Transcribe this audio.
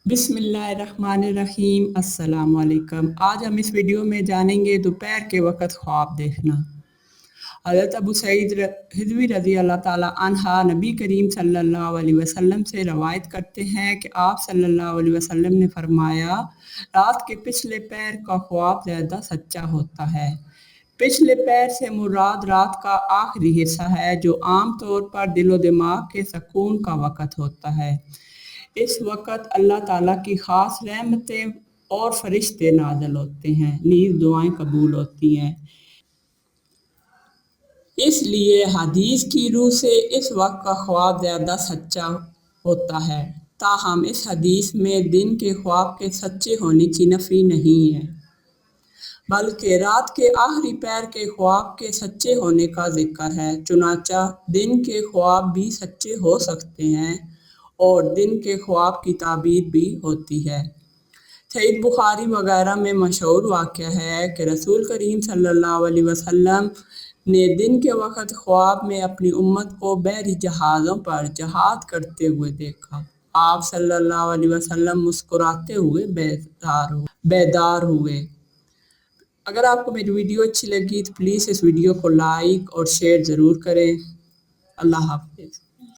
बिस्मिल्लाहिर्रहमानिर्रहीम। अस्सलाम वालेकुम। आज हम इस वीडियो में जानेंगे दोपहर के वक़्त ख्वाब देखना। हज़रत अबू सईद हिज़्वी रज़ी अल्लाह ताला अन्हा नबी करीम सल्लल्लाहु अलैहि वसल्लम से रवायत करते हैं कि आप सल्लल्लाहु अलैहि वसल्लम ने फरमाया, रात के पिछले पैर का ख्वाब ज़्यादा सच्चा होता है। पिछले पैर से मुराद रात का आखिरी हिस्सा है, जो आम तौर पर दिलो दिमाग के सुकून का वक़्त होता है। इस वक़्त अल्लाह ताला की ख़ास रहमतें और फ़रिश्ते नाज़िल होते हैं, नीज़ दुआएं कबूल होती हैं। इसलिए हदीस की रूह से इस वक्त का ख्वाब ज़्यादा सच्चा होता है। ताहम इस हदीस में दिन के ख्वाब के सच्चे होने की नफ़ी नहीं है, बल्कि रात के आखिरी पैर के ख्वाब के सच्चे होने का जिक्र है। चुनांचा दिन के ख्वाब भी सच्चे हो सकते हैं और दिन के ख्वाब की ताबीर भी होती है। सहीह बुखारी वगैरह में मशहूर वाक़या है कि रसूल करीम सल्लल्लाहु अलैहि वसल्लम ने दिन के वक़्त ख्वाब में अपनी उम्मत को बहरी जहाज़ों पर जहाद करते हुए देखा। आप सल्लल्लाहु अलैहि वसल्लम मुस्कुराते हुए बेदार हुए। अगर आपको मेरी वीडियो अच्छी लगी तो प्लीज़ इस वीडियो को लाइक और शेयर ज़रूर करें। अल्लाह हाफ़िज़।